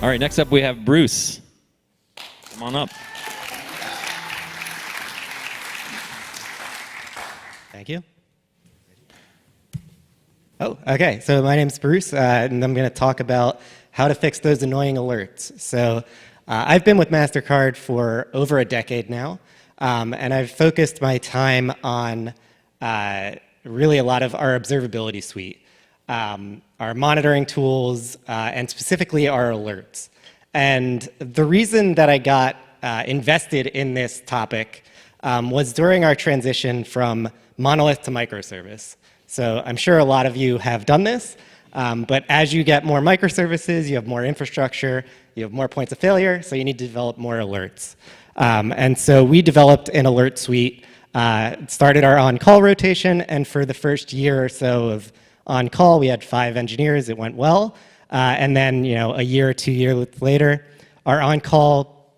All right, next up we have Bruce. Come on up. Thank you. Oh, okay. So my name's Bruce, and I'm going to talk about how to fix those annoying alerts. So I've been with MasterCard for over a decade now, and I've focused my time on really a lot of our observability suite, our monitoring tools, and specifically our alerts. And the reason that I got invested in this topic was during our transition from monolith to microservice. So I'm sure a lot of you have done this, but as you get more microservices, you have more infrastructure, you have more points of failure, so you need to develop more alerts. And so we developed an alert suite, started our on-call rotation, and for the first year or so of on-call, we had 5 engineers, it went well. And then, a year or 2 years later, our on-call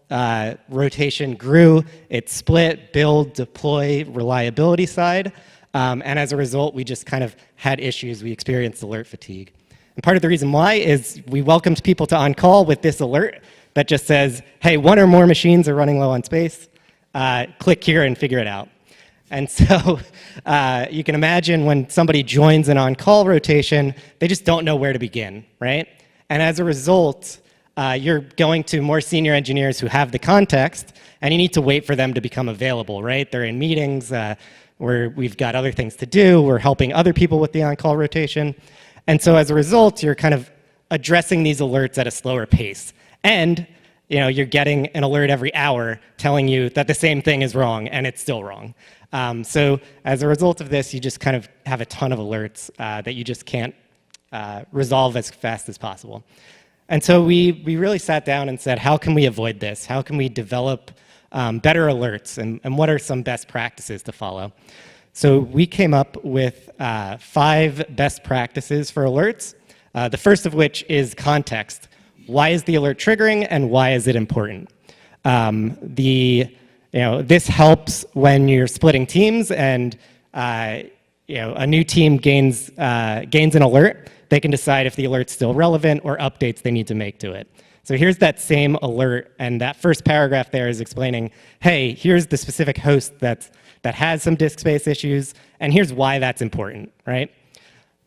rotation grew, it split, build, deploy, reliability side. And as a result, we just kind of had issues. We experienced alert fatigue. And part of the reason why is we welcomed people to on-call with this alert that just says, hey, 1 or more machines are running low on space. Click here and figure it out. And so you can imagine when somebody joins an on-call rotation, they just don't know where to begin, right? And as a result, you're going to more senior engineers who have the context, and you need to wait for them to become available, right? They're in meetings where we've got other things to do. We're helping other people with the on-call rotation. And so as a result, you're kind of addressing these alerts at a slower pace. And you're getting an alert every hour telling you that the same thing is wrong, and it's still wrong. So as a result of this, you just kind of have a ton of alerts that you just can't resolve as fast as possible. And so we really sat down and said, how can we avoid this? How can we develop better alerts, and what are some best practices to follow? So we came up with 5 best practices for alerts, the first of which is context. Why is the alert triggering, and why is it important? This helps when you're splitting teams and a new team gains an alert. They can decide if the alert's still relevant or updates they need to make to it. So here's that same alert, and that first paragraph there is explaining, hey, here's the specific host that has some disk space issues, and here's why that's important, right?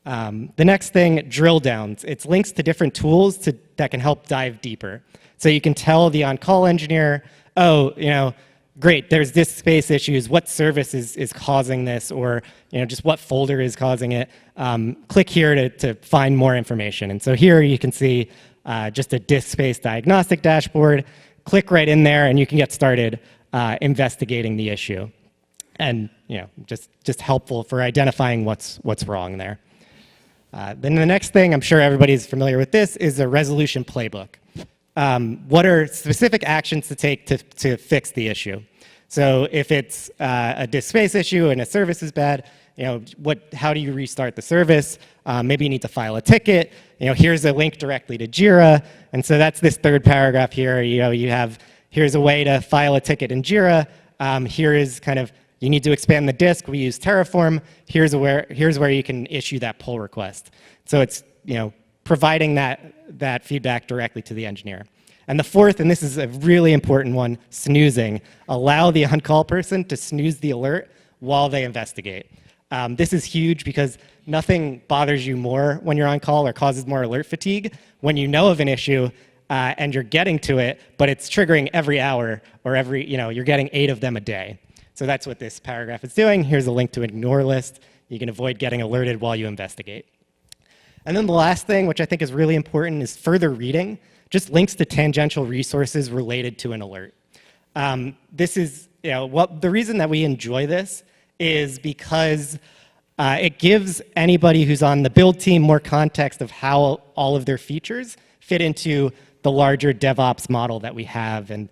The next thing, drill downs. It's links to different tools that can help dive deeper. So you can tell the on-call engineer, oh, great, there's disk space issues. What service is causing this, or just what folder is causing it? Click here to find more information. And so here you can see just a disk space diagnostic dashboard. Click right in there, and you can get started investigating the issue. And just helpful for identifying what's wrong there. Then the next thing, I'm sure everybody's familiar with this, is a resolution playbook. What are specific actions to take to fix the issue? So if it's a disk space issue and a service is bad, how do you restart the service? Maybe you need to file a ticket. Here's a link directly to Jira. And so that's this third paragraph here. Here's a way to file a ticket in Jira. Here is kind of, you need to expand the disk. We use Terraform. Here's where you can issue that pull request. So it's providing that feedback directly to the engineer. And the fourth, and this is a really important one, snoozing. Allow the on-call person to snooze the alert while they investigate. This is huge because nothing bothers you more when you're on call or causes more alert fatigue when you know of an issue and you're getting to it, but it's triggering every hour or you're getting 8 of them a day. So that's what this paragraph is doing. Here's a link to an ignore list. You can avoid getting alerted while you investigate. And then the last thing, which I think is really important, is further reading. Just links to tangential resources related to an alert. This is, the reason that we enjoy this is because it gives anybody who's on the build team more context of how all of their features fit into the larger DevOps model that we have, and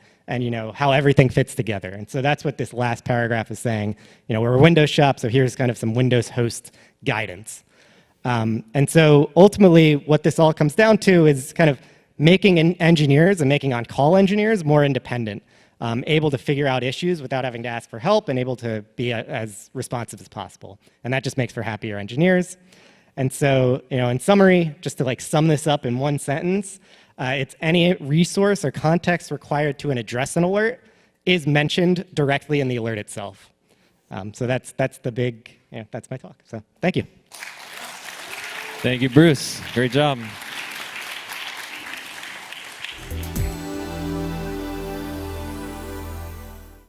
how everything fits together. And so that's what this last paragraph is saying. We're a Windows shop, so here's kind of some Windows host guidance. And so ultimately, what this all comes down to is kind of making engineers and making on-call engineers more independent, able to figure out issues without having to ask for help, and able to be as responsive as possible. And that just makes for happier engineers. And so, in summary, just to sum this up in one sentence, It's any resource or context required to address an alert is mentioned directly in the alert itself. So that's the big, that's my talk. So thank you. Thank you, Bruce. Great job.